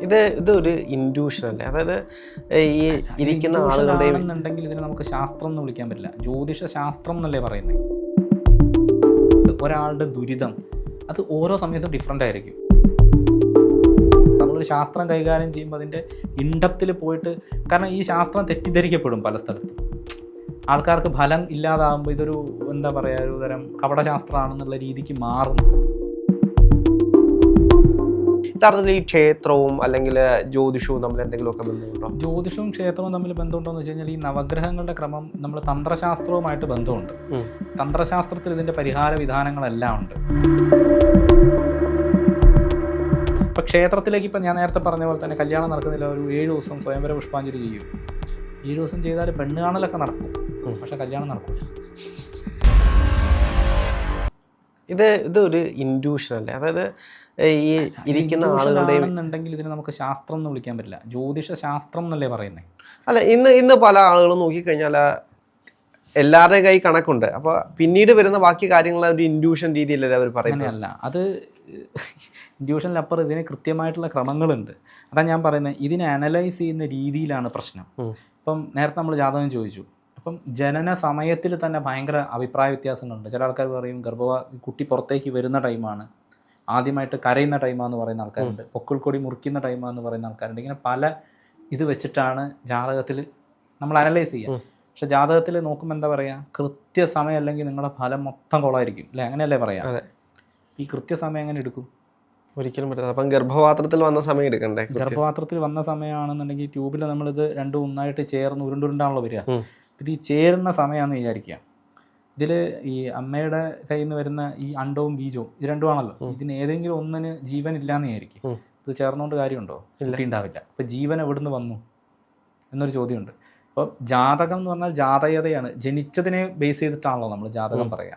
ഇതൊരു ഇൻഡ്യൂഷൻ അല്ലേ? അതായത് ഈ ഇരിക്കുന്ന ആളുകളുടെ ആണെന്നുണ്ടെങ്കിൽ ഇതിനെ നമുക്ക് ശാസ്ത്രം എന്ന് വിളിക്കാൻ പറ്റില്ല, ജ്യോതിഷ ശാസ്ത്രം എന്നല്ലേ പറയുന്നത്. ഒരാളുടെ ദുരിതം അത് ഓരോ സമയത്തും ഡിഫറെൻ്റ് ആയിരിക്കും. നമ്മളൊരു ശാസ്ത്രം കൈകാര്യം ചെയ്യുമ്പോൾ അതിൻ്റെ ഇൻഡപ്തിൽ പോയിട്ട്, കാരണം ഈ ശാസ്ത്രം തെറ്റിദ്ധരിക്കപ്പെടും പല സ്ഥലത്തും. ആൾക്കാർക്ക് ഫലം ഇല്ലാതാകുമ്പോൾ ഇതൊരു എന്താ പറയുക, ഒരു തരം കപടശാസ്ത്രമാണെന്നുള്ള രീതിക്ക് മാറുന്നു. യഥാർത്ഥത്തിൽ ഈ ക്ഷേത്രവും അല്ലെങ്കിൽ ജ്യോതിഷവും തമ്മിൽ എന്തെങ്കിലുമൊക്കെ ബന്ധമുണ്ടോ? ജ്യോതിഷവും ക്ഷേത്രവും തമ്മിൽ ബന്ധമുണ്ടോ എന്ന് വെച്ച് കഴിഞ്ഞാൽ, ഈ നവഗ്രഹങ്ങളുടെ ക്രമം നമ്മൾ തന്ത്രശാസ്ത്രവുമായിട്ട് ബന്ധമുണ്ട്. തന്ത്രശാസ്ത്രത്തിൽ ഇതിൻ്റെ പരിഹാര വിധാനങ്ങളെല്ലാം ഉണ്ട്. ഇപ്പം ക്ഷേത്രത്തിലേക്ക് ഇപ്പം ഞാൻ നേരത്തെ പറഞ്ഞ പോലെ തന്നെ കല്യാണം നടക്കുന്നില്ല, ഒരു 7 ദിവസം സ്വയംവര പുഷ്പാഞ്ജലി ചെയ്യും. 7 ദിവസം ചെയ്താൽ പെണ്ണ് കാണലൊക്കെ നടക്കും, പക്ഷെ കല്യാണം നടക്കും. ഇതൊരു ഇൻഡ്യൂഷൻ അല്ലേ? അതായത് ഈ ഇരിക്കുന്ന ആളുകളുടെ ആണെന്നുണ്ടെങ്കിൽ ഇതിനെ നമുക്ക് ശാസ്ത്രം എന്ന് വിളിക്കാൻ പറ്റില്ല, ജ്യോതിഷ ശാസ്ത്രം എന്നല്ലേ പറയുന്നത്. അല്ല, ഇന്ന് പല ആളുകളും നോക്കിക്കഴിഞ്ഞാൽ എല്ലാവരുടെയും കൈ കണക്കുണ്ട്, അപ്പോൾ പിന്നീട് വരുന്ന ബാക്കി കാര്യങ്ങൾ ഒരു ഇൻഡ്യൂഷൻ രീതിയിലല്ലേ അവർ പറയുന്നത്. അല്ല, അത് ഇൻഡ്യൂഷനിലപ്പുറം ഇതിന് കൃത്യമായിട്ടുള്ള ക്രമങ്ങളുണ്ട്. അതാണ് ഞാൻ പറയുന്നത്, ഇതിനെ അനലൈസ് ചെയ്യുന്ന രീതിയിലാണ് പ്രശ്നം. ഇപ്പം നേരത്തെ നമ്മൾ ജാതകം ചോദിച്ചു, അപ്പം ജനന സമയത്തിൽ തന്നെ ഭയങ്കര അഭിപ്രായ വ്യത്യാസങ്ങളുണ്ട്. ചില ആൾക്കാർ പറയും കുട്ടി പുറത്തേക്ക് വരുന്ന ടൈമാണ്, ആദ്യമായിട്ട് കരയുന്ന ടൈമാന്ന് പറയുന്ന ആൾക്കാരുണ്ട്, പൊക്കിൾക്കൊടി മുറിക്കുന്ന ടൈമാന്ന് പറയുന്ന ആൾക്കാരുണ്ട്. ഇങ്ങനെ പല ഇത് വെച്ചിട്ടാണ് ജാതകത്തിൽ നമ്മൾ അനലൈസ് ചെയ്യുക. പക്ഷെ ജാതകത്തിൽ നോക്കുമ്പോൾ എന്താ പറയുക, കൃത്യസമയം അല്ലെങ്കിൽ നിങ്ങളുടെ ഫലം മൊത്തം കൊളായിരിക്കും അല്ലേ, അങ്ങനെയല്ലേ പറയാം. ഈ കൃത്യസമയം എങ്ങനെ എടുക്കും? ഒരിക്കലും പറ്റില്ല. അപ്പം ഗർഭപാത്രത്തിൽ വന്ന സമയം എടുക്കണ്ടേ? ഗർഭപാത്രത്തിൽ വന്ന സമയമാണെന്നുണ്ടെങ്കിൽ ട്യൂബിൽ നമ്മളിത് രണ്ടും ഒന്നായിട്ട് ചേർന്ന് ഉരുണ്ടുരുണ്ടാണല്ലോ വരിക. ഇത് ഈ ചേരുന്ന സമയമാണെന്ന് വിചാരിക്കുക. ഇതിൽ ഈ അമ്മയുടെ കയ്യിൽ നിന്ന് വരുന്ന ഈ അണ്ടവും ബീജവും ഇത് രണ്ടുമാണല്ലോ, ഇതിന് ഏതെങ്കിലും ഒന്നിന് ജീവൻ ഇല്ലാന്ന് വിചാരിക്കും. ഇത് ചേർന്നുകൊണ്ട് കാര്യമുണ്ടോ? കുട്ടി ഉണ്ടാവില്ല. അപ്പോൾ ജീവൻ എവിടുന്ന് വന്നു എന്നൊരു ചോദ്യമുണ്ട്. അപ്പോൾ ജാതകം എന്ന് പറഞ്ഞാൽ ജാതകതയാണ്, ജനിച്ചതിനെ ബേസ് ചെയ്തിട്ടാണല്ലോ നമ്മൾ ജാതകം പറയുക.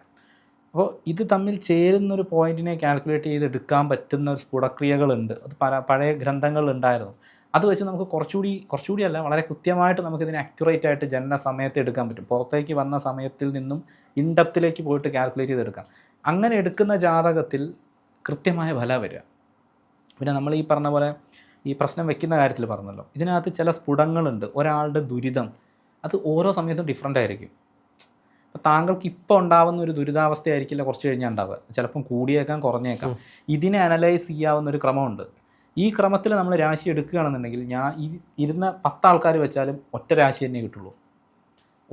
അപ്പോൾ ഇത് തമ്മിൽ ചേരുന്നൊരു പോയിന്റിനെ കാൽക്കുലേറ്റ് ചെയ്ത് എടുക്കാൻ പറ്റുന്ന ഒരു സ്ഫുടക്രിയകളുണ്ട്. അത് പഴയ ഗ്രന്ഥങ്ങളിലുണ്ടായിരുന്നു. അത് വെച്ച് നമുക്ക് കുറച്ചുകൂടി അല്ല, വളരെ കൃത്യമായിട്ട് നമുക്കിതിനെ അക്യുറേറ്റ് ആയിട്ട് ജനന സമയത്ത് എടുക്കാൻ പറ്റും. പുറത്തേക്ക് വന്ന സമയത്തിൽ നിന്നും ഇൻഡപ്തിലേക്ക് പോയിട്ട് കാൽക്കുലേറ്റ് ചെയ്തെടുക്കാം. അങ്ങനെ എടുക്കുന്ന ജാതകത്തിൽ കൃത്യമായ ഫലം വരിക. പിന്നെ നമ്മൾ ഈ പറഞ്ഞ പോലെ ഈ പ്രശ്നം വെക്കുന്ന കാര്യത്തിൽ പറഞ്ഞല്ലോ, ഇതിനകത്ത് ചില സ്ഫുടങ്ങളുണ്ട്. ഒരാളുടെ ദുരിതം അത് ഓരോ സമയത്തും ഡിഫറെൻ്റ് ആയിരിക്കും. അപ്പോൾ താങ്കൾക്ക് ഇപ്പോൾ ഉണ്ടാവുന്ന ഒരു ദുരിതാവസ്ഥയായിരിക്കില്ല കുറച്ച് കഴിഞ്ഞാൽ ഉണ്ടാവുക, ചിലപ്പം കൂടിയേക്കാം കുറഞ്ഞേക്കാം. ഇതിനെ അനലൈസ് ചെയ്യാവുന്ന ഒരു ക്രമമുണ്ട്. ഈ ക്രമത്തിൽ നമ്മൾ രാശി എടുക്കുകയാണെന്നുണ്ടെങ്കിൽ, ഞാൻ ഇരുന്ന 10 ആൾക്കാർ വെച്ചാലും ഒറ്റ രാശി തന്നെ കിട്ടുള്ളൂ,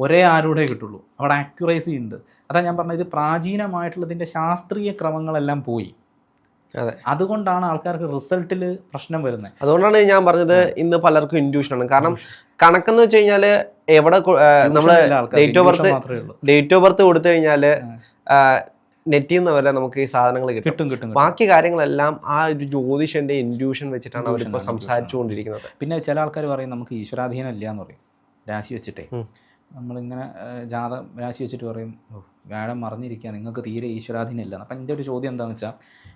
ഒരേ ആരുടെ കിട്ടുള്ളൂ. അവിടെ ആക്യുറേസി ഉണ്ട്. അതാണ് ഞാൻ പറഞ്ഞത്, ഇത് പ്രാചീനമായിട്ടുള്ളതിൻ്റെ ശാസ്ത്രീയ ക്രമങ്ങളെല്ലാം പോയി. അതെ, അതുകൊണ്ടാണ് ആൾക്കാർക്ക് റിസൾട്ടിൽ പ്രശ്നം വരുന്നത്. അതുകൊണ്ടാണ് ഞാൻ പറഞ്ഞത് ഇന്ന് പലർക്കും ഇൻഡ്യൂഷനാണ്. കാരണം കണക്കെന്ന് വെച്ച് കഴിഞ്ഞാൽ എവിടെ നമ്മൾ ഡേറ്റ് ഓഫ് ബർത്ത് കൊടുത്തു കഴിഞ്ഞാൽ നെറ്റിൽ നിന്ന് വരെ നമുക്ക് ഈ സാധനങ്ങൾ കിട്ടും. ബാക്കി കാര്യങ്ങളെല്ലാം ആ ഒരു ജ്യോതിഷന്റെ ഇൻഡ്യൂഷൻ വെച്ചിട്ടാണ് അവരിപ്പോൾ സംസാരിച്ചുകൊണ്ടിരിക്കുന്നത്. പിന്നെ ചില ആൾക്കാർ പറയും നമുക്ക് ഈശ്വരാധീനം ഇല്ല എന്ന് പറയും. രാശി വെച്ചിട്ടേ നമ്മളിങ്ങനെ രാശി വെച്ചിട്ട് പറയും വ്യാഴം മറിഞ്ഞിരിക്കുക, നിങ്ങൾക്ക് തീരെ ഈശ്വരാധീനം ഇല്ല. അപ്പം എൻ്റെ ഒരു ചോദ്യം എന്താണെന്ന് വെച്ചാൽ,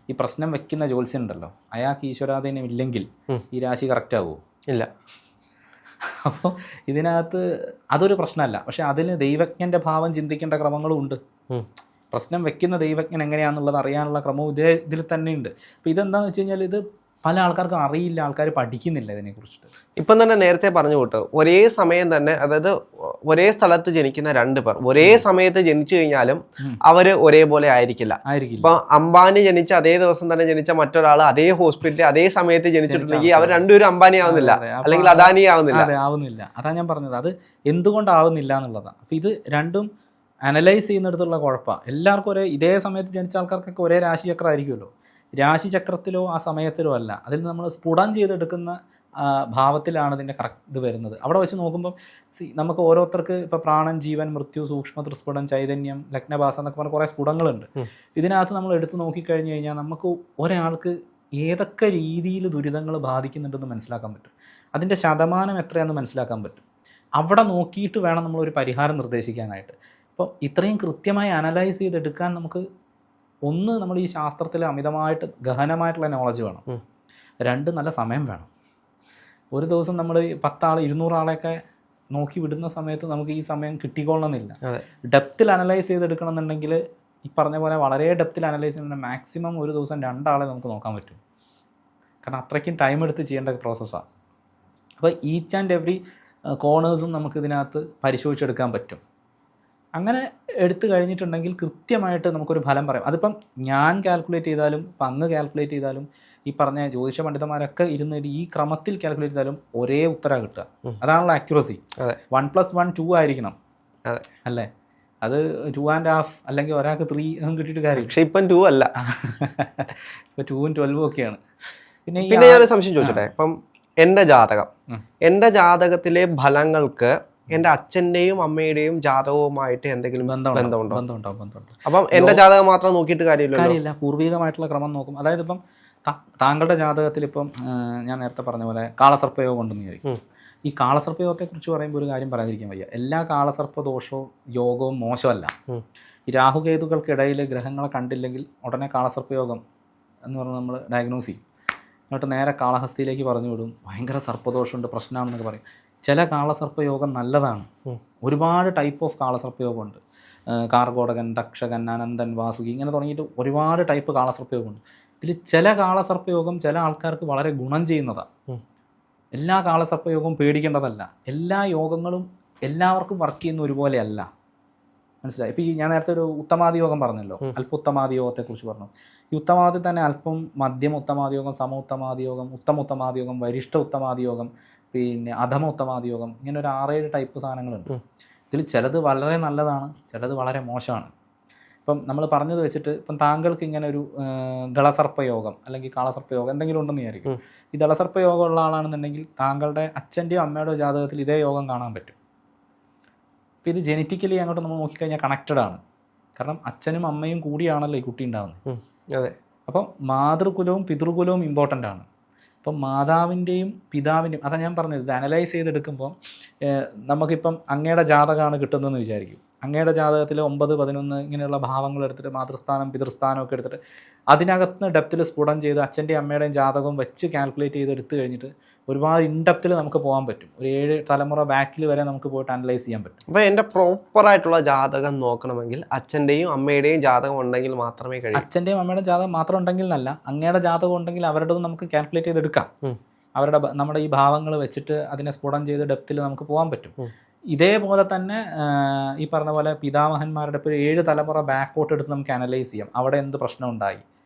ഈ പ്രശ്നം വെക്കുന്ന ജ്യോത്സ്യൻ ഉണ്ടല്ലോ, അയാൾക്ക് ഈശ്വരാധീനം ഇല്ലെങ്കിൽ ഈ രാശി കറക്റ്റ് ആവുമോ? ഇല്ല. അപ്പോൾ ഇതിനകത്ത് അതൊരു പ്രശ്നമല്ല. പക്ഷെ അതിന് ദൈവജ്ഞൻ്റെ ഭാവം ചിന്തിക്കേണ്ട ക്രമങ്ങളും ഉണ്ട്. പ്രശ്നം വെക്കുന്ന ദൈവജ്ഞൻ എങ്ങനെയാണെന്നുള്ളത് അറിയാനുള്ള ക്രമവും ഇതിൽ തന്നെയുണ്ട്. അപ്പോൾ ഇതെന്താണെന്ന് വെച്ച് കഴിഞ്ഞാൽ, ഇത് പല ആൾക്കാർക്കും അറിയില്ല, ആൾക്കാർ പഠിക്കുന്നില്ല ഇതിനെക്കുറിച്ചിട്ട്. ഇപ്പം തന്നെ നേരത്തെ പറഞ്ഞു വിട്ടു, ഒരേ സമയം തന്നെ, അതായത് ഒരേ സ്ഥലത്ത് ജനിക്കുന്ന 2 പേർ ഒരേ സമയത്ത് ജനിച്ചു കഴിഞ്ഞാലും അവർ ഒരേപോലെ ആയിരിക്കില്ല. ഇപ്പൊ അംബാനി ജനിച്ച അതേ ദിവസം തന്നെ ജനിച്ച മറ്റൊരാൾ അതേ ഹോസ്പിറ്റലിൽ അതേ സമയത്ത് ജനിച്ചിട്ടുണ്ടെങ്കിൽ അവർ രണ്ടുപേരും അംബാനി ആവുന്നില്ല, അല്ലെങ്കിൽ അദാനി ആവുന്നില്ല. അതാ ഞാൻ പറഞ്ഞത്, അത് എന്തുകൊണ്ടാവുന്നില്ല എന്നുള്ളതാണ്. അപ്പം ഇത് രണ്ടും അനലൈസ് ചെയ്യുന്നിടത്തുള്ള കുഴപ്പമാണ്. എല്ലാവർക്കും ഇതേ സമയത്ത് ജനിച്ച ആൾക്കാർക്കൊക്കെ ഒരേ രാശിചക്രം ആയിരിക്കുമല്ലോ. രാശിചക്രത്തിലോ ആ സമയത്തിലോ അല്ല, അതിൽ നമ്മൾ സ്ഫുടം ചെയ്തെടുക്കുന്ന ഭാവത്തിലാണ് ഇതിൻ്റെ കറക്റ്റ് ഇത് വരുന്നത്. അവിടെ വെച്ച് നോക്കുമ്പോൾ നമുക്ക് ഓരോരുത്തർക്ക് ഇപ്പോൾ പ്രാണൻ, ജീവൻ, മൃത്യു, സൂക്ഷ്മ തൃസ്ഫുടം, ചൈതന്യം, ലഗ്നഭാസം എന്നൊക്കെ പറഞ്ഞ കുറേ സ്ഫുടങ്ങളുണ്ട്. ഇതിനകത്ത് നമ്മൾ എടുത്ത് നോക്കിക്കഴിഞ്ഞ് കഴിഞ്ഞാൽ നമുക്ക് ഒരാൾക്ക് ഏതൊക്കെ രീതിയിൽ ദുരിതങ്ങൾ ബാധിക്കുന്നുണ്ടെന്ന് മനസ്സിലാക്കാൻ പറ്റും. അതിൻ്റെ ശതമാനം എത്രയാണെന്ന് മനസ്സിലാക്കാൻ പറ്റും. അവിടെ നോക്കിയിട്ട് വേണം നമ്മളൊരു പരിഹാരം നിർദ്ദേശിക്കാനായിട്ട്. അപ്പോൾ ഇത്രയും കൃത്യമായി അനലൈസ് ചെയ്തെടുക്കാൻ നമുക്ക് നമ്മൾ ഈ ശാസ്ത്രത്തിൽ അമിതമായിട്ട് ഗഹനമായിട്ടുള്ള നോളജ് വേണം. 2 നല്ല സമയം വേണം. ഒരു ദിവസം നമ്മൾ 10 ആൾ 200 ആളെയൊക്കെ നോക്കി വിടുന്ന സമയത്ത് നമുക്ക് ഈ സമയം കിട്ടിക്കൊള്ളണമെന്നില്ല. ഡെപ്തിൽ അനലൈസ് ചെയ്തെടുക്കണം എന്നുണ്ടെങ്കിൽ ഈ പറഞ്ഞ പോലെ വളരെ ഡെപ്തിൽ അനലൈസ് ചെയ്യുന്ന മാക്സിമം ഒരു ദിവസം 2 ആളെ നമുക്ക് നോക്കാൻ പറ്റും. കാരണം അത്രയ്ക്കും ടൈം എടുത്ത് ചെയ്യേണ്ട പ്രോസസ്സാണ്. അപ്പോൾ ഈച്ച് ആൻഡ് എവറി കോർണേഴ്സും നമുക്ക് ഇതിനകത്ത് പരിശോധിച്ചെടുക്കാൻ പറ്റും. അങ്ങനെ എടുത്തു കഴിഞ്ഞിട്ടുണ്ടെങ്കിൽ കൃത്യമായിട്ട് നമുക്കൊരു ഫലം പറയാം. അതിപ്പം ഞാൻ കാൽക്കുലേറ്റ് ചെയ്താലും ഇപ്പം അങ്ങ് കാൽക്കുലേറ്റ് ചെയ്താലും ഈ പറഞ്ഞ ജ്യോതിഷ പണ്ഡിതന്മാരൊക്കെ ഇരുന്നിട്ട് ഈ ക്രമത്തിൽ കാൽക്കുലേറ്റ് ചെയ്താലും ഒരേ ഉത്തരം കിട്ടുക. അതാണല്ലോ ആക്യുറസി. 1+1 2 ആയിരിക്കണം അല്ലേ? അത് 2.5 അല്ലെങ്കിൽ ഒരാൾക്ക് 3 കിട്ടിയിട്ട് കാര്യം. പക്ഷെ ഇപ്പം 2 അല്ല, ഇപ്പം 2ഉം 12ഉം ഒക്കെയാണ്. പിന്നെ ഞാനൊരു സംശയം ചോദിച്ചോട്ടെ. ഇപ്പം എൻ്റെ ജാതകത്തിലെ ഫലങ്ങൾക്ക് എൻ്റെ അച്ഛൻ്റെയും അമ്മയുടെയും ജാതകവുമായിട്ട് എന്തെങ്കിലും ബന്ധമുണ്ടോ? അപ്പം എൻ്റെ ജാതകം മാത്രം നോക്കിയിട്ട് കാര്യമില്ല. പൂർവികമായിട്ടുള്ള ക്രമം നോക്കും. അതായത് ഇപ്പം താങ്കളുടെ ജാതകത്തിൽ ഇപ്പം ഞാൻ നേരത്തെ പറഞ്ഞ പോലെ കാളസർപ്പയോഗം ഉണ്ടെന്ന് വിചാരിക്കും. ഈ കാളസർപ്പയോഗത്തെക്കുറിച്ച് പറയുമ്പോൾ ഒരു കാര്യം പറയാതിരിക്കാൻ വയ്യ. എല്ലാ കാളസർപ്പ ദോഷവും യോഗവും മോശമല്ല. ഈ രാഹുകേതുക്കൾക്കിടയിൽ ഗ്രഹങ്ങളെ കണ്ടില്ലെങ്കിൽ ഉടനെ കാളസർപ്പയോഗം എന്ന് പറഞ്ഞാൽ നമ്മൾ ഡയഗ്നോസ് ചെയ്യും. എന്നിട്ട് നേരെ കാളഹസ്തിയിലേക്ക് പറഞ്ഞു വിടും, ഭയങ്കര സർപ്പദോഷമുണ്ട്, പ്രശ്നമാണെന്നൊക്കെ പറയും. ചില കാളസർപ്പയോഗം നല്ലതാണ്. ഒരുപാട് ടൈപ്പ് ഓഫ് കാളസർപ്പയോഗമുണ്ട്. കാർഗോടകൻ, തക്ഷകൻ, അനന്തൻ, വാസുകി ഇങ്ങനെ തുടങ്ങിയിട്ട് ഒരുപാട് ടൈപ്പ് കാളസർപ്പയോഗമുണ്ട്. ഇതിൽ ചില കാളസർപ്പയോഗം ചില ആൾക്കാർക്ക് വളരെ ഗുണം ചെയ്യുന്നതാണ്. എല്ലാ കാളസർപ്പയോഗവും പേടിക്കേണ്ടതല്ല. എല്ലാ യോഗങ്ങളും എല്ലാവർക്കും വർക്ക് ചെയ്യുന്ന ഒരുപോലെയല്ല. മനസ്സിലായി? ഇപ്പോൾ ഈ ഞാൻ നേരത്തെ ഒരു ഉത്തമാദി യോഗം പറഞ്ഞല്ലോ, അല്പ ഉത്തമാദി യോഗത്തെക്കുറിച്ച് പറഞ്ഞു. ഈ ഉത്തമാദി തന്നെ അല്പം, മധ്യമ ഉത്തമാദി യോഗം, സമ ഉത്തമാദി യോഗം, ഉത്തമ ഉത്തമാദി യോഗം, വരിഷ്ഠ ഉത്തമാദി യോഗം, പിന്നെ അധമ ഉത്തമാദി യോഗം, ഇങ്ങനെ ഒരു 6-7 ടൈപ്പ് സാധനങ്ങളുണ്ട്. ഇതിൽ ചിലത് വളരെ നല്ലതാണ്, ചിലത് വളരെ മോശമാണ്. ഇപ്പം നമ്മൾ പറഞ്ഞത് വെച്ചിട്ട് ഇപ്പം താങ്കൾക്ക് ഇങ്ങനെ ഒരു ഗളസർപ്പയോഗം അല്ലെങ്കിൽ കാളസർപ്പയോഗം എന്തെങ്കിലും ഉണ്ടെന്ന് വിചാരിക്കും. ഈ ദളസർപ്പയോഗം ഉള്ള ആളാണെന്നുണ്ടെങ്കിൽ താങ്കളുടെ അച്ഛൻ്റെയോ അമ്മയുടെയോ ജാതകത്തിൽ ഇതേ യോഗം കാണാൻ പറ്റും. അപ്പോൾ ഇത് ജെനറ്റിക്കലി അങ്ങോട്ട് നമ്മൾ നോക്കിക്കഴിഞ്ഞാൽ കണക്റ്റഡ് ആണ്. കാരണം അച്ഛനും അമ്മയും കൂടിയാണല്ലോ ഈ കുട്ടി ഉണ്ടാകുന്നത്. അതെ. അപ്പം മാതൃകുലവും പിതൃകുലവും ഇമ്പോർട്ടൻ്റ് ആണ്. അപ്പം മാതാവിൻ്റെയും പിതാവിൻ്റെയും, അതാണ് ഞാൻ പറഞ്ഞത്, ഇത് അനലൈസ് ചെയ്തെടുക്കുമ്പോൾ നമുക്കിപ്പം അങ്ങയുടെ ജാതകമാണ് കിട്ടുന്നതെന്ന് വിചാരിക്കും. അങ്ങയുടെ ജാതകത്തിൽ 9, 11 ഇങ്ങനെയുള്ള ഭാവങ്ങൾ എടുത്തിട്ട് മാതൃസ്ഥാനം പിതൃസ്ഥാനം ഒക്കെ എടുത്തിട്ട് അതിനകത്ത് ഡെപ്തിൽ സ്ഫുടം ചെയ്ത് അച്ഛൻ്റെയും അമ്മയുടെയും ജാതകം വെച്ച് കാൽക്കുലേറ്റ് ചെയ്ത് എടുത്തു കഴിഞ്ഞിട്ട് ഒരുപാട് ഇൻഡെപ്തിൽ നമുക്ക് പോകാൻ പറ്റും. ഒരു 7 തലമുറ ബാക്കിൽ വരെ നമുക്ക് പോയിട്ട് അനലൈസ് ചെയ്യാൻ പറ്റും. അപ്പോൾ എൻ്റെ പ്രോപ്പറായിട്ടുള്ള ജാതകം നോക്കണമെങ്കിൽ അച്ഛൻ്റെയും അമ്മയുടെയും ജാതകം ഉണ്ടെങ്കിൽ മാത്രമേ കഴിയൂ. അച്ഛൻ്റെയും അമ്മയുടെ ജാതകം മാത്രം ഉണ്ടെങ്കിൽ എന്നല്ല, അങ്ങയുടെ ജാതകം ഉണ്ടെങ്കിൽ അവരുടെ നമുക്ക് കാൽക്കുലേറ്റ് ചെയ്തെടുക്കാം. നമ്മുടെ ഈ ഭാവങ്ങൾ വെച്ചിട്ട് അതിനെ സ്ഫുടം ചെയ്ത് ഡെപ്തിൽ നമുക്ക് പോകാൻ പറ്റും. ഇതേപോലെ തന്നെ ഈ പറഞ്ഞ പോലെ പിതാമഹന്മാരുടെ ഇപ്പോൾ 7 തലമുറ ബാക്കോട്ട് എടുത്ത് നമുക്ക് അനലൈസ് ചെയ്യാം. അവിടെ എന്ത് പ്രശ്നം ഉണ്ടായി,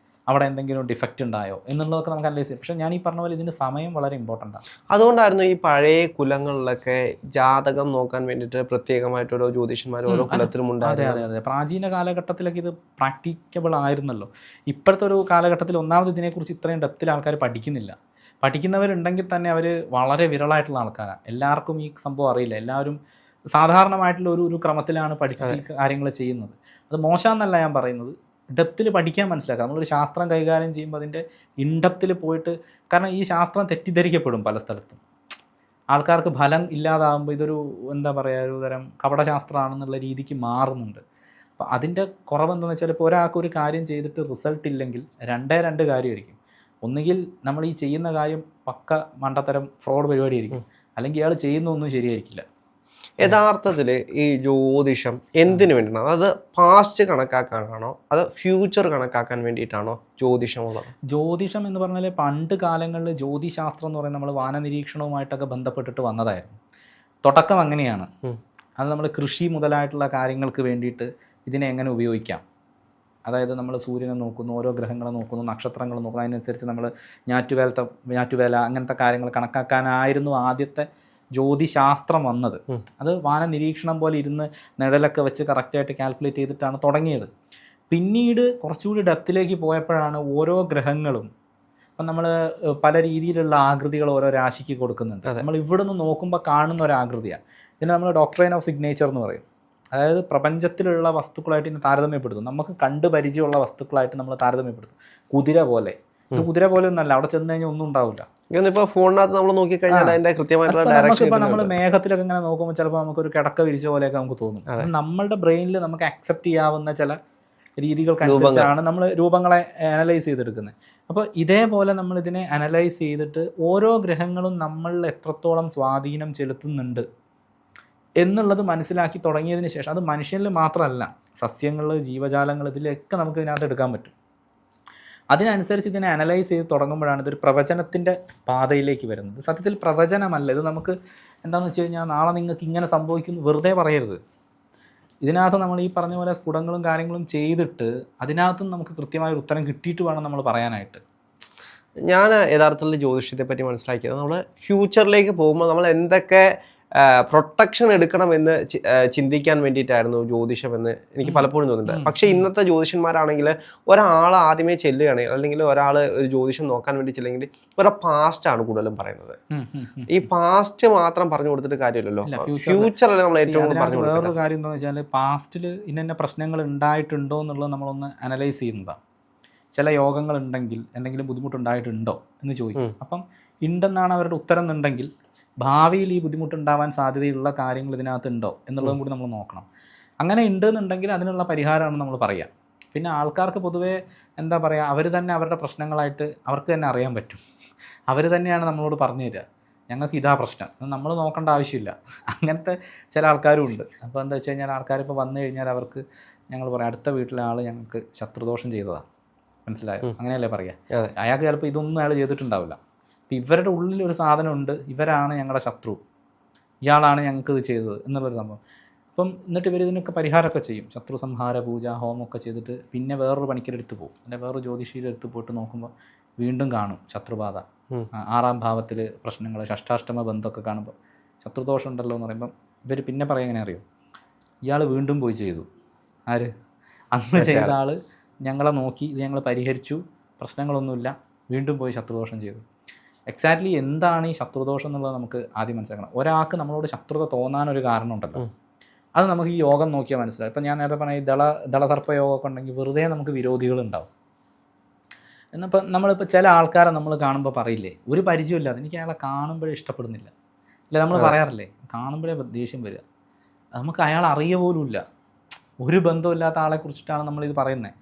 അവിടെ എന്തെങ്കിലും ഡിഫക്റ്റ് ഉണ്ടായോ എന്നുള്ളതൊക്കെ നമുക്ക് അനലൈസ് ചെയ്യാം. പക്ഷേ ഞാൻ ഈ പറഞ്ഞ പോലെ ഇതിന് സമയം വളരെ ഇമ്പോർട്ടൻ്റ് ആണ്. അതുകൊണ്ടായിരുന്നു ഈ പഴയ കുലങ്ങളിലൊക്കെ ജാതകം നോക്കാൻ വേണ്ടിയിട്ട് പ്രത്യേകമായിട്ട് ഓരോ ജ്യോതിഷന്മാർ ഓരോ കുലത്തിലും ഉണ്ടായിരുന്നു. അതെ. പ്രാചീന കാലഘട്ടത്തിലൊക്കെ ഇത് പ്രാക്ടിക്കബിൾ ആയിരുന്നല്ലോ. ഇപ്പോഴത്തെ ഒരു കാലഘട്ടത്തിൽ ഒന്നാമത് ഇതിനെക്കുറിച്ച് ഇത്രയും ഡെപ്തിൽ ആൾക്കാർ പഠിക്കുന്നില്ല. പഠിക്കുന്നവരുണ്ടെങ്കിൽ തന്നെ അവർ വളരെ വിരളായിട്ടുള്ള ആൾക്കാരാണ്. എല്ലാവർക്കും ഈ സംഭവം അറിയില്ല. എല്ലാവരും സാധാരണമായിട്ടുള്ള ഒരു ക്രമത്തിലാണ് പഠിച്ചിട്ട് ഈ കാര്യങ്ങൾ ചെയ്യുന്നത്. അത് മോശമെന്നല്ല ഞാൻ പറയുന്നത്, ഡെപ്തിൽ പഠിക്കാൻ മനസ്സിലാക്കുക. നമ്മളൊരു ശാസ്ത്രം കൈകാര്യം ചെയ്യുമ്പോൾ അതിൻ്റെ ഇൻഡെപ്തിൽ പോയിട്ട്, കാരണം ഈ ശാസ്ത്രം തെറ്റിദ്ധരിക്കപ്പെടും പല സ്ഥലത്തും. ആൾക്കാർക്ക് ഫലം ഇല്ലാതാകുമ്പോൾ ഇതൊരു എന്താ പറയുക, ഒരു തരം കപടശാസ്ത്രമാണെന്നുള്ള രീതിക്ക് മാറുന്നുണ്ട്. അപ്പോൾ അതിൻ്റെ കുറവെന്താണെന്ന് വെച്ചാൽ, ഇപ്പോൾ ഒരാൾക്ക് ഒരു കാര്യം ചെയ്തിട്ട് റിസൾട്ട് ഇല്ലെങ്കിൽ 2 കാര്യമായിരിക്കും. ഒന്നുകിൽ നമ്മൾ ഈ ചെയ്യുന്ന കാര്യം പക്ക മണ്ടത്തരം ഫ്രോഡ് പരിപാടിയായിരിക്കും, അല്ലെങ്കിൽ ഇയാൾ ചെയ്യുന്നൊന്നും ശരിയായിരിക്കില്ല. യഥാർത്ഥത്തിൽ ഈ ജ്യോതിഷം എന്തിനു വേണ്ടിയിട്ടാണ്? അതായത് പാസ്റ്റ് കണക്കാക്കാനാണോ അത് ഫ്യൂച്ചർ കണക്കാക്കാൻ വേണ്ടിയിട്ടാണോ ജ്യോതിഷമുള്ളത്? ജ്യോതിഷം എന്ന് പറഞ്ഞാൽ പണ്ട് കാലങ്ങളിൽ ജ്യോതിശാസ്ത്രം എന്ന് പറയുന്നത് നമ്മൾ വാനനിരീക്ഷണവുമായിട്ടൊക്കെ ബന്ധപ്പെട്ടിട്ട് വന്നതായിരുന്നു. തുടക്കം അങ്ങനെയാണ്. അത് നമ്മൾ കൃഷി മുതലായിട്ടുള്ള കാര്യങ്ങൾക്ക് വേണ്ടിയിട്ട് ഇതിനെ എങ്ങനെ ഉപയോഗിക്കാം, അതായത് നമ്മൾ സൂര്യനെ നോക്കുന്നു, ഓരോ ഗ്രഹങ്ങളെ നോക്കുന്നു, നക്ഷത്രങ്ങൾ നോക്കുന്നു, അതിനനുസരിച്ച് നമ്മൾ ഞാറ്റുവേല അങ്ങനത്തെ കാര്യങ്ങൾ കണക്കാക്കാനായിരുന്നു ആദ്യത്തെ ജ്യോതിശാസ്ത്രം വന്നത്. അത് വാനനിരീക്ഷണം പോലെ ഇരുന്ന് നിഴലൊക്കെ വെച്ച് കറക്റ്റായിട്ട് കാൽക്കുലേറ്റ് ചെയ്തിട്ടാണ് തുടങ്ങിയത്. പിന്നീട് കുറച്ചുകൂടി ഡെപ്തിലേക്ക് പോയപ്പോഴാണ് ഓരോ ഗ്രഹങ്ങളും, അപ്പം നമ്മൾ പല രീതിയിലുള്ള ആകൃതികൾ ഓരോ രാശിക്ക് കൊടുക്കുന്നുണ്ട്. നമ്മൾ ഇവിടെ നിന്ന് നോക്കുമ്പോൾ കാണുന്ന ഒരു ആകൃതിയാണ്. ഇതിന് നമ്മൾ ഡോക്ട്രൈൻ ഓഫ് സിഗ്നേച്ചർ എന്ന് പറയും. അതായത് പ്രപഞ്ചത്തിലുള്ള വസ്തുക്കളായിട്ട് ഇതിനെ താരതമ്യപ്പെടുത്തും. നമുക്ക് കണ്ട് പരിചയമുള്ള വസ്തുക്കളായിട്ട് നമ്മൾ താരതമ്യപ്പെടുത്തും. കുതിര പോലെ, ഇത് കുതിര പോലെ ഒന്നല്ല, അവിടെ ചെന്ന് കഴിഞ്ഞാൽ ഒന്നും ഉണ്ടാവില്ല. ഫോണിനകത്ത് നമ്മൾ നോക്കിക്കഴിഞ്ഞാൽ അതിന്റെ കൃത്യമായിട്ടുള്ള ഡയറക്ഷൻ, ഇപ്പം നമ്മൾ മേഘത്തിലൊക്കെ ഇങ്ങനെ നോക്കുമ്പോൾ ചിലപ്പോൾ നമുക്കൊരു കിടക്ക വിരിച്ച പോലെയൊക്കെ നമുക്ക് തോന്നും. നമ്മളുടെ ബ്രെയിനിൽ നമുക്ക് അക്സെപ്റ്റ് ചെയ്യാവുന്ന ചില രീതികൾക്കനുസരിച്ചാണ് നമ്മൾ രൂപങ്ങളെ അനലൈസ് ചെയ്തെടുക്കുന്നത്. അപ്പോൾ ഇതേപോലെ നമ്മൾ ഇതിനെ അനലൈസ് ചെയ്തിട്ട് ഓരോ ഗ്രഹങ്ങളും നമ്മളിൽ എത്രത്തോളം സ്വാധീനം ചെലുത്തുന്നുണ്ട് എന്നുള്ളത് മനസ്സിലാക്കി തുടങ്ങിയതിന് ശേഷം, അത് മനുഷ്യനിൽ മാത്രമല്ല, സസ്യങ്ങൾ, ജീവജാലങ്ങൾ, ഇതിലൊക്കെ നമുക്ക് ഇതിനകത്ത് എടുക്കാൻ പറ്റും. അതിനനുസരിച്ച് ഇതിനെ അനലൈസ് ചെയ്ത് തുടങ്ങുമ്പോഴാണ് ഇതൊരു പ്രവചനത്തിൻ്റെ പാതയിലേക്ക് വരുന്നത്. സത്യത്തിൽ പ്രവചനമല്ല ഇത്. നമുക്ക് എന്താണെന്ന് വെച്ച് കഴിഞ്ഞാൽ നാളെ നിങ്ങൾക്ക് ഇങ്ങനെ സംഭവിക്കുന്നു വെറുതെ പറയരുത്. ഇതിനകത്ത് നമ്മൾ ഈ പറഞ്ഞ പോലെ സ്ഫുടങ്ങളും കാര്യങ്ങളും ചെയ്തിട്ട് അതിനകത്തും നമുക്ക് കൃത്യമായ ഉത്തരം കിട്ടിയിട്ട് വേണം നമ്മൾ പറയാനായിട്ട്. ഞാൻ യഥാർത്ഥത്തിൽ ജ്യോതിഷത്തെ പറ്റി മനസ്സിലാക്കിയത് നമ്മൾ ഫ്യൂച്ചറിലേക്ക് പോകുമ്പോൾ നമ്മൾ എന്തൊക്കെ പ്രൊട്ടക്ഷൻ എടുക്കണമെന്ന് ചിന്തിക്കാൻ വേണ്ടിയിട്ടായിരുന്നു ജ്യോതിഷം എന്ന് എനിക്ക് പലപ്പോഴും തോന്നുന്നുണ്ട്. പക്ഷേ ഇന്നത്തെ ജ്യോതിഷന്മാരാണെങ്കിൽ ഒരാൾ ആദ്യമേ ചെല്ലുകയാണെങ്കിൽ അല്ലെങ്കിൽ ഒരാൾ ഒരു ജ്യോതിഷം നോക്കാൻ വേണ്ടി ചെല്ലെങ്കിൽ ഒരാ പാസ്റ്റാണ് കൂടുതലും പറയുന്നത്. ഈ പാസ്റ്റ് മാത്രം പറഞ്ഞു കൊടുത്തിട്ട് കാര്യമില്ലല്ലോ, ഫ്യൂച്ചറിൽ നമ്മൾ ഏറ്റവും കൂടുതൽ പറഞ്ഞു കൊടുക്കുന്നത്. വേറൊരു കാര്യം എന്താണെന്ന് വെച്ചാൽ പാസ്റ്റിൽ ഇന്ന പ്രശ്നങ്ങൾ ഉണ്ടായിട്ടുണ്ടോ എന്നുള്ളത് നമ്മളൊന്ന് അനലൈസ് ചെയ്യുന്നതാണ്. ചില യോഗങ്ങൾ ഉണ്ടെങ്കിൽ എന്തെങ്കിലും ബുദ്ധിമുട്ടുണ്ടായിട്ടുണ്ടോ എന്ന് ചോദിക്കും. അപ്പം ഉണ്ടെന്നാണ് അവരുടെ ഉത്തരം എന്നുണ്ടെങ്കിൽ ഭാവിയിൽ ഈ ബുദ്ധിമുട്ടുണ്ടാവാൻ സാധ്യതയുള്ള കാര്യങ്ങൾ ഇതിനകത്തുണ്ടോ എന്നുള്ളതും കൂടി നമ്മൾ നോക്കണം. അങ്ങനെ ഉണ്ടെന്നുണ്ടെങ്കിൽ അതിനുള്ള പരിഹാരമാണ് നമ്മൾ പറയുക. പിന്നെ ആൾക്കാർക്ക് പൊതുവേ എന്താ പറയുക, അവർ തന്നെ അവരുടെ പ്രശ്നങ്ങളായിട്ട് അവർക്ക് തന്നെ അറിയാൻ പറ്റും. അവർ തന്നെയാണ് നമ്മളോട് പറഞ്ഞു തരിക, ഞങ്ങൾക്ക് ഇതാ പ്രശ്നം, നമ്മൾ നോക്കേണ്ട ആവശ്യമില്ല. അങ്ങനത്തെ ചില ആൾക്കാരും ഉണ്ട്. അപ്പോൾ എന്താ വെച്ച് കഴിഞ്ഞാൽ ആൾക്കാരിപ്പോൾ വന്നു കഴിഞ്ഞാൽ അവർക്ക് ഞങ്ങൾ പറയാം അടുത്ത വീട്ടിലെ ആൾ ഞങ്ങൾക്ക് ശത്രുദോഷം ചെയ്തതാണ്, മനസ്സിലായോ, അങ്ങനെയല്ലേ പറയുക. അയാൾക്ക് ചിലപ്പോൾ ഇതൊന്നും അയാൾ ചെയ്തിട്ടുണ്ടാവില്ല. അപ്പം ഇവരുടെ ഉള്ളിൽ ഒരു സാധനമുണ്ട്, ഇവരാണ് ഞങ്ങളുടെ ശത്രു, ഇയാളാണ് ഞങ്ങൾക്ക് ഇത് ചെയ്തത് എന്നുള്ളൊരു സംഭവം. അപ്പം എന്നിട്ട് ഇവർ ഇതിനൊക്കെ പരിഹാരമൊക്കെ ചെയ്യും, ശത്രു സംഹാര പൂജ ഹോമമൊക്കെ ചെയ്തിട്ട് പിന്നെ വേറൊരു പണിക്കരെടുത്ത് പോകും, അല്ലെങ്കിൽ വേറൊരു ജ്യോതിഷിയുടെ അടുത്ത് പോയിട്ട് നോക്കുമ്പോൾ വീണ്ടും കാണും ശത്രുബാധ, 6ാം ഭാവത്തിൽ പ്രശ്നങ്ങൾ, ഷഷ്ടാഷ്ടമ ബന്ധമൊക്കെ കാണുമ്പോൾ ശത്രുദോഷം ഉണ്ടല്ലോ എന്ന് പറയുമ്പം ഇവർ പിന്നെ പറയാൻ എങ്ങനെ അറിയും, ഇയാൾ വീണ്ടും പോയി ചെയ്തു. ആര്? അന്ന് ചെയ്ത ആൾ ഞങ്ങളെ നോക്കി ഇത് ഞങ്ങൾ പരിഹരിച്ചു, പ്രശ്നങ്ങളൊന്നുമില്ല, വീണ്ടും പോയി ശത്രുദോഷം ചെയ്തു. എക്സാക്ട്ലി എന്താണ് ഈ ശത്രുദോഷം എന്നുള്ളത് നമുക്ക് ആദ്യം മനസ്സിലാക്കണം. ഒരാൾക്ക് നമ്മളോട് ശത്രുത തോന്നാനൊരു കാരണമുണ്ടല്ലോ, അത് നമുക്ക് ഈ യോഗം നോക്കിയാൽ മനസ്സിലാവും. ഇപ്പം ഞാൻ നേരത്തെ പറഞ്ഞ ഈ ദളസർപ്പ യോഗമൊക്കെ ഉണ്ടെങ്കിൽ വെറുതെ നമുക്ക് വിരോധികളുണ്ടാവും. എന്നപ്പോൾ നമ്മളിപ്പോൾ ചില ആൾക്കാരെ നമ്മൾ കാണുമ്പോൾ പറയില്ലേ, ഒരു പരിചയമില്ലാതെ എനിക്ക് അയാളെ കാണുമ്പോഴേ ഇഷ്ടപ്പെടുന്നില്ല, അല്ലെ നമ്മൾ പറയാറില്ലേ, കാണുമ്പോഴേ ദേഷ്യം വരിക, നമുക്ക് അയാൾ അറിയുക പോലും ഇല്ല, ഒരു ബന്ധമില്ലാത്ത ആളെ കുറിച്ചിട്ടാണ് നമ്മളിത് പറയുന്നത്.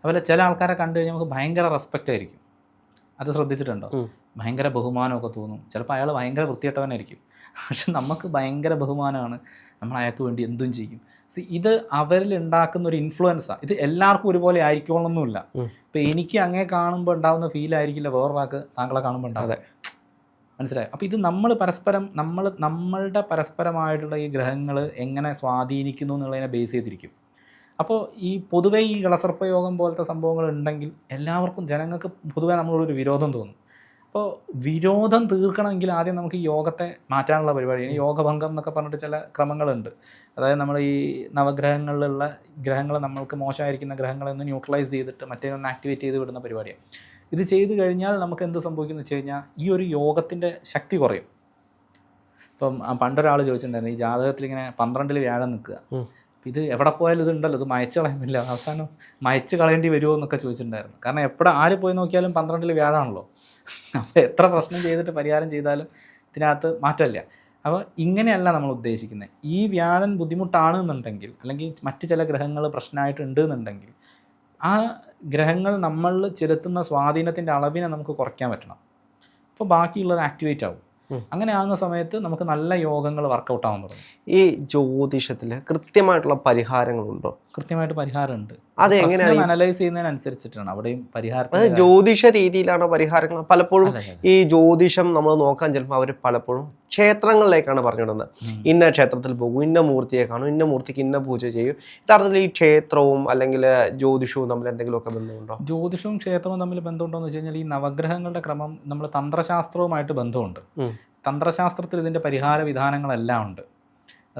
അതുപോലെ ചില ആൾക്കാരെ കണ്ടു കഴിഞ്ഞാൽ നമുക്ക് ഭയങ്കര റെസ്പെക്റ്റ് ആയിരിക്കും. അത് ശ്രദ്ധിച്ചിട്ടുണ്ടോ? ഭയങ്കര ബഹുമാനമൊക്കെ തോന്നും. ചിലപ്പോൾ അയാൾ ഭയങ്കര വൃത്തികെട്ടവനായിരിക്കും, പക്ഷെ നമുക്ക് ഭയങ്കര ബഹുമാനമാണ്, നമ്മൾ അയാൾക്ക് വേണ്ടി എന്തും ചെയ്യും. ഇത് അവരിൽ ഉണ്ടാക്കുന്ന ഒരു ഇൻഫ്ലുവൻസാണ്. ഇത് എല്ലാവർക്കും ഒരുപോലെ ആയിരിക്കണമെന്നൊന്നുമില്ല. ഇപ്പം എനിക്ക് അങ്ങനെ കാണുമ്പോൾ ഉണ്ടാകുന്ന ഫീൽ ആയിരിക്കില്ല വേറൊരാൾക്ക് താങ്കളെ കാണുമ്പോൾ ഉണ്ടാകും, മനസ്സിലായോ? അപ്പോൾ ഇത് നമ്മൾ പരസ്പരം നമ്മളുടെ പരസ്പരമായിട്ടുള്ള ഈ ഗ്രഹങ്ങൾ എങ്ങനെ സ്വാധീനിക്കുന്നു എന്നുള്ളതിനെ ബേസ് ചെയ്തിരിക്കും. അപ്പോൾ ഈ പൊതുവേ ഈ കളസർപ്പയോഗം പോലത്തെ സംഭവങ്ങൾ ഉണ്ടെങ്കിൽ എല്ലാവർക്കും ജനങ്ങൾക്ക് പൊതുവേ നമ്മളോടൊരു വിരോധം തോന്നും. അപ്പോൾ വിരോധം തീർക്കണമെങ്കിൽ ആദ്യം നമുക്ക് ഈ യോഗത്തെ മാറ്റാനുള്ള പരിപാടിയാണ്. യോഗഭംഗം എന്നൊക്കെ പറഞ്ഞിട്ട് ചില ക്രമങ്ങളുണ്ട്. അതായത് നമ്മൾ ഈ നവഗ്രഹങ്ങളിലുള്ള ഗ്രഹങ്ങൾ നമ്മൾക്ക് മോശമായിരിക്കുന്ന ഗ്രഹങ്ങളെ ഒന്ന് ന്യൂട്രലൈസ് ചെയ്തിട്ട് മറ്റേ ഒന്ന് ആക്ടിവേറ്റ് ചെയ്ത് വിടുന്ന പരിപാടിയാണ്. ഇത് ചെയ്ത് കഴിഞ്ഞാൽ നമുക്ക് എന്ത് സംഭവിക്കുന്നു വെച്ച് കഴിഞ്ഞാൽ ഈ ഒരു യോഗത്തിൻ്റെ ശക്തി കുറയും. ഇപ്പം പണ്ടൊരാൾ ചോദിച്ചിട്ടുണ്ടായിരുന്നു, ഈ ജാതകത്തിൽ ഇങ്ങനെ 12 വ്യാഴം നിൽക്കുക, ഇത് എവിടെ പോയാലും ഇതുണ്ടല്ലോ, ഇത് മയച്ച് കളയുന്നില്ല, അവസാനം മയച്ച് കളയേണ്ടി വരുമോ എന്നൊക്കെ ചോദിച്ചിട്ടുണ്ടായിരുന്നു. കാരണം ആര് പോയി നോക്കിയാലും 12 വ്യാഴാണല്ലോ. അപ്പോൾ എത്ര പ്രശ്നം ചെയ്തിട്ട് പരിഹാരം ചെയ്താലും ഇതിനകത്ത് മാറ്റമില്ല. അപ്പോൾ ഇങ്ങനെയല്ല നമ്മൾ ഉദ്ദേശിക്കുന്നത്. ഈ വ്യാഴൻ ബുദ്ധിമുട്ടാണെന്നുണ്ടെങ്കിൽ അല്ലെങ്കിൽ മറ്റ് ചില ഗ്രഹങ്ങൾ പ്രശ്നമായിട്ടുണ്ട് എന്നുണ്ടെങ്കിൽ ആ ഗ്രഹങ്ങൾ നമ്മളിൽ ചെലുത്തുന്ന സ്വാധീനത്തിൻ്റെ അളവിനെ നമുക്ക് കുറയ്ക്കാൻ പറ്റണം. അപ്പോൾ ബാക്കിയുള്ളത് ആക്ടിവേറ്റ് ആവും. അങ്ങനെ ആകുന്ന സമയത്ത് നമുക്ക് നല്ല യോഗങ്ങൾ വർക്കൗട്ട് ആവാൻ തുടങ്ങും. ഈ ജ്യോതിഷത്തിൽ കൃത്യമായിട്ടുള്ള പരിഹാരങ്ങളുണ്ടോ? കൃത്യമായിട്ട് പരിഹാരമുണ്ട്. അത് എങ്ങനെയാണ് അനലൈസ് ചെയ്യുന്നതിനനുസരിച്ചിട്ടാണ് അവിടെയും പരിഹാരം. അത് ജ്യോതിഷ രീതിയിലാണോ പരിഹാരങ്ങൾ? പലപ്പോഴും ഈ ജ്യോതിഷം നമ്മൾ നോക്കാൻ ചിലപ്പോൾ അവർ പലപ്പോഴും ക്ഷേത്രങ്ങളിലേക്കാണ് പറഞ്ഞിടുന്നത്. ഇന്ന ക്ഷേത്രത്തിൽ പോകും, ഇന്ന മൂർത്തിയെ കാണും, ഇന്ന മൂർത്തിക്ക് ഇന്ന പൂജ ചെയ്യും. യഥാർത്ഥത്തിൽ ഈ ക്ഷേത്രവും അല്ലെങ്കിൽ ജ്യോതിഷവും തമ്മിൽ എന്തെങ്കിലുമൊക്കെ ബന്ധമുണ്ടോ? ജ്യോതിഷവും ക്ഷേത്രവും തമ്മിൽ ബന്ധമുണ്ടോ എന്ന് വെച്ച് കഴിഞ്ഞാൽ ഈ നവഗ്രഹങ്ങളുടെ ക്രമം നമ്മൾ തന്ത്രശാസ്ത്രവുമായിട്ട് ബന്ധമുണ്ട്. തന്ത്രശാസ്ത്രത്തിൽ ഇതിൻ്റെ പരിഹാര വിധാനങ്ങളെല്ലാം ഉണ്ട്.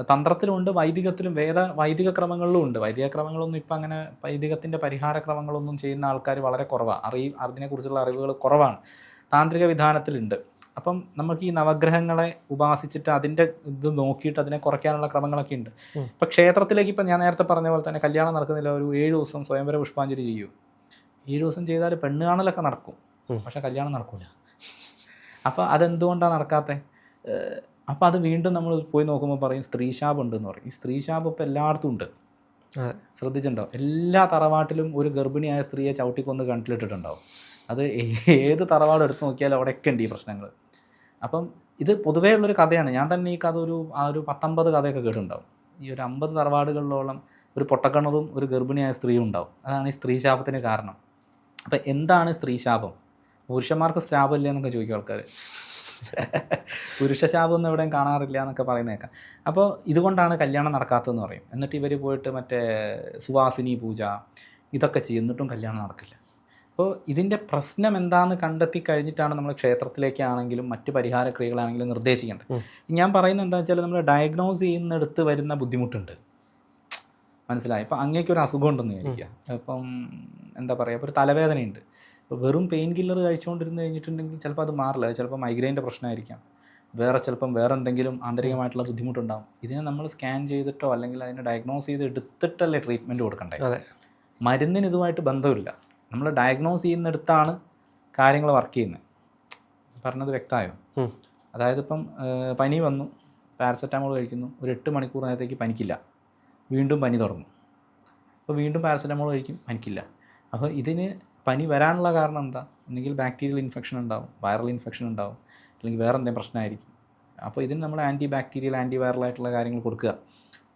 തന്ത്രത്തിലുണ്ട്, വൈദികത്തിലും വൈദിക ക്രമങ്ങളിലും ഉണ്ട്. വൈദിക ക്രമങ്ങളൊന്നും ഇപ്പം അങ്ങനെ വൈദികത്തിൻ്റെ പരിഹാര ക്രമങ്ങളൊന്നും ചെയ്യുന്ന ആൾക്കാർ വളരെ കുറവാണ്. അതിനെക്കുറിച്ചുള്ള അറിവുകൾ കുറവാണ്. താന്ത്രിക വിധാനത്തിലുണ്ട്. അപ്പം നമുക്ക് ഈ നവഗ്രഹങ്ങളെ ഉപാസിച്ചിട്ട് അതിൻ്റെ ഇത് നോക്കിയിട്ട് അതിനെ കുറയ്ക്കാനുള്ള ക്രമങ്ങളൊക്കെ ഉണ്ട്. ഇപ്പം ക്ഷേത്രത്തിലേക്ക് ഇപ്പം ഞാൻ നേരത്തെ പറഞ്ഞ പോലെ തന്നെ കല്യാണം നടക്കുന്നില്ല, ഒരു 7 ദിവസം സ്വയംവര പുഷ്പാഞ്ജലി ചെയ്യൂ. 7 ദിവസം ചെയ്താൽ പെണ്ണ് കാണലൊക്കെ നടക്കും, പക്ഷെ കല്യാണം നടക്കില്ല. അപ്പോൾ അതെന്തുകൊണ്ടാണ് നടക്കാത്തത്? അപ്പോൾ അത് വീണ്ടും നമ്മൾ പോയി നോക്കുമ്പോൾ പറയും സ്ത്രീശാപം ഉണ്ടെന്ന് പറയും. ഈ സ്ത്രീശാപം ഇപ്പോൾ എല്ലായിടത്തും ഉണ്ട്, ശ്രദ്ധിച്ചിട്ടുണ്ടോ? എല്ലാ തറവാട്ടിലും ഒരു ഗർഭിണിയായ സ്ത്രീയെ ചവിട്ടിക്കൊന്ന് കണ്ടിലിട്ടിട്ടുണ്ടാവും. അത് ഏത് തറവാട് എടുത്ത് നോക്കിയാലും അവിടെയൊക്കെ ഉണ്ട് ഈ പ്രശ്നങ്ങൾ. അപ്പം ഇത് പൊതുവേ ഉള്ളൊരു കഥയാണ്. ഞാൻ തന്നെ ഈ കഥ ഒരു 19 കഥയൊക്കെ കേട്ടിട്ടുണ്ടാവും. ഈ ഒരു 50 തറവാടുകളിലോളം ഒരു പൊട്ടക്കിണറും ഒരു ഗർഭിണിയായ സ്ത്രീയും ഉണ്ടാവും. അതാണ് ഈ സ്ത്രീശാപത്തിന് കാരണം. അപ്പം എന്താണ് സ്ത്രീ ശാപം? പുരുഷന്മാർക്ക് ശാപമില്ല എന്നൊക്കെ ചോദിക്കും ആൾക്കാർ. പുരുഷ ശാപമൊന്നും എവിടെയും കാണാറില്ല എന്നൊക്കെ പറയുന്നേക്കാം. അപ്പോൾ ഇതുകൊണ്ടാണ് കല്യാണം നടക്കാത്തതെന്ന് പറയും. എന്നിട്ട് ഇവർ പോയിട്ട് മറ്റേ സുവാസിനി പൂജ ഇതൊക്കെ ചെയ്യുന്നിട്ടും കല്യാണം നടക്കില്ല. അപ്പോൾ ഇതിൻ്റെ പ്രശ്നം എന്താണെന്ന് കണ്ടെത്തി കഴിഞ്ഞിട്ടാണ് നമ്മൾ ക്ഷേത്രത്തിലേക്കാണെങ്കിലും മറ്റ് പരിഹാര ക്രിയകളാണെങ്കിലും നിർദ്ദേശിക്കേണ്ടത്. ഞാൻ പറയുന്നത് എന്താ വെച്ചാൽ നമ്മൾ ഡയഗ്നോസ് ചെയ്യുന്നിടത്ത് വരുന്ന ബുദ്ധിമുട്ടുണ്ട്, മനസ്സിലായി. ഇപ്പം അങ്ങേക്കൊരു അസുഖം ഉണ്ടെന്ന് വിചാരിക്കുക. ഇപ്പം എന്താ പറയുക, ഇപ്പോൾ ഒരു തലവേദനയുണ്ട്. ഇപ്പോൾ വെറും പെയിൻ കില്ലർ കഴിച്ചുകൊണ്ടിരുന്ന് കഴിഞ്ഞിട്ടുണ്ടെങ്കിൽ ചിലപ്പോൾ അത് മാറില്ല. ചിലപ്പോൾ മൈഗ്രെയിൻ്റെ പ്രശ്നമായിരിക്കാം, ചിലപ്പം വേറെ എന്തെങ്കിലും ആന്തരികമായിട്ടുള്ള ബുദ്ധിമുട്ടുണ്ടാകും. ഇതിനെ നമ്മൾ സ്കാൻ ചെയ്തിട്ടോ അല്ലെങ്കിൽ അതിനെ ഡയഗ്നോസ് ചെയ്ത് എടുത്തിട്ടല്ലേ ട്രീറ്റ്മെൻറ്റ് കൊടുക്കണ്ടേ. മരുന്നിന് ഇതുമായിട്ട് ബന്ധമില്ല. നമ്മൾ ഡയഗ്നോസ് ചെയ്യുന്നിടത്താണ് കാര്യങ്ങൾ വർക്ക് ചെയ്യുന്നത്. പറഞ്ഞത് വ്യക്തമായോ? അതായത് ഇപ്പം പനി വന്നു, പാരസെറ്റാമോൾ കഴിക്കുന്നു, ഒരു 8 മണിക്കൂർ നേരത്തേക്ക് പനിക്കില്ല, വീണ്ടും പനി തുടങ്ങും. അപ്പോൾ വീണ്ടും പാരസെറ്റാമോൾ കഴിക്കും, പനിക്കില്ല. അപ്പോൾ ഇതിന് പനി വരാനുള്ള കാരണം എന്താ? ഒന്നുകിൽ ബാക്ടീരിയൽ ഇൻഫെക്ഷൻ ഉണ്ടാവും, വൈറൽ ഇൻഫെക്ഷൻ ഉണ്ടാവും, അല്ലെങ്കിൽ വേറെ എന്തെങ്കിലും പ്രശ്നമായിരിക്കും. അപ്പോൾ ഇതിന് നമ്മൾ ആൻറ്റി ബാക്ടീരിയൽ ആൻറ്റി വൈറലായിട്ടുള്ള കാര്യങ്ങൾ കൊടുക്കുക.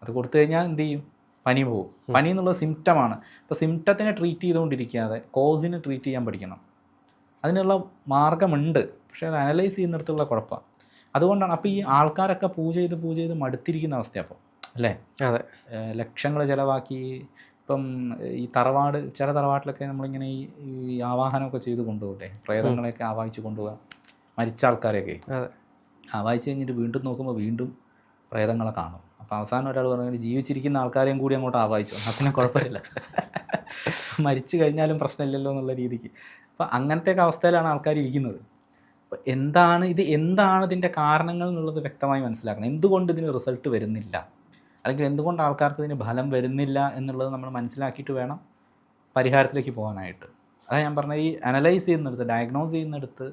അത് കൊടുത്തു കഴിഞ്ഞാൽ എന്ത് ചെയ്യും? പനി പോകും. പനി എന്നുള്ളത് സിംറ്റമാണ്. അപ്പോൾ സിംറ്റത്തിനെ ട്രീറ്റ് ചെയ്തുകൊണ്ടിരിക്കാതെ കോസിനെ ട്രീറ്റ് ചെയ്യാൻ പഠിക്കണം. അതിനുള്ള മാർഗമുണ്ട്, പക്ഷേ അത് അനലൈസ് ചെയ്യുന്നിടത്തുള്ള കുഴപ്പമാണ്. അതുകൊണ്ടാണ് അപ്പോൾ ഈ ആൾക്കാരൊക്കെ പൂജ ചെയ്ത് മടുത്തിരിക്കുന്ന അവസ്ഥ. അപ്പോൾ അല്ലേ, ലക്ഷങ്ങൾ ചിലവാക്കി ഇപ്പം ഈ ചില തറവാട്ടിലൊക്കെ നമ്മളിങ്ങനെ ഈ ആവാഹനമൊക്കെ ചെയ്ത് കൊണ്ടുപോകട്ടെ, പ്രേതങ്ങളെയൊക്കെ ആവാഹിച്ച് കൊണ്ടുപോകാം, മരിച്ച ആൾക്കാരെയൊക്കെ ആവാഹിച്ച് കഴിഞ്ഞിട്ട് വീണ്ടും നോക്കുമ്പോൾ വീണ്ടും പ്രേതങ്ങളെ കാണും. അപ്പോൾ അവസാനം ഒരാൾ പറഞ്ഞു, ജീവിച്ചിരിക്കുന്ന ആൾക്കാരെയും കൂടി അങ്ങോട്ട് ആവാഹിച്ചു, അതിനെ കുഴപ്പമില്ല, മരിച്ചു കഴിഞ്ഞാലും പ്രശ്നമില്ലല്ലോ എന്നുള്ള രീതിക്ക്. അപ്പോൾ അങ്ങനത്തെയൊക്കെ അവസ്ഥയിലാണ് ആൾക്കാർ ഇരിക്കുന്നത്. അപ്പോൾ എന്താണ് ഇതിൻ്റെ കാരണങ്ങൾ എന്നുള്ളത് വ്യക്തമായി മനസ്സിലാക്കണം. എന്തുകൊണ്ട് ഇതിന് റിസൾട്ട് വരുന്നില്ല, അല്ലെങ്കിൽ എന്തുകൊണ്ട് ആൾക്കാർക്ക് ഇതിന് ഫലം വരുന്നില്ല എന്നുള്ളത് നമ്മൾ മനസ്സിലാക്കിയിട്ട് വേണം പരിഹാരത്തിലേക്ക് പോകാനായിട്ട്. അതാണ് ഞാൻ പറഞ്ഞത്, ഈ അനലൈസ് ചെയ്യുന്നിടത്ത്, ഡയഗ്നോസ് ചെയ്യുന്നിടത്ത്,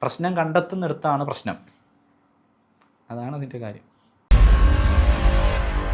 പ്രശ്നം കണ്ടെത്തുന്നിടത്താണ് പ്രശ്നം. അതാണ് അതിൻ്റെ കാര്യം.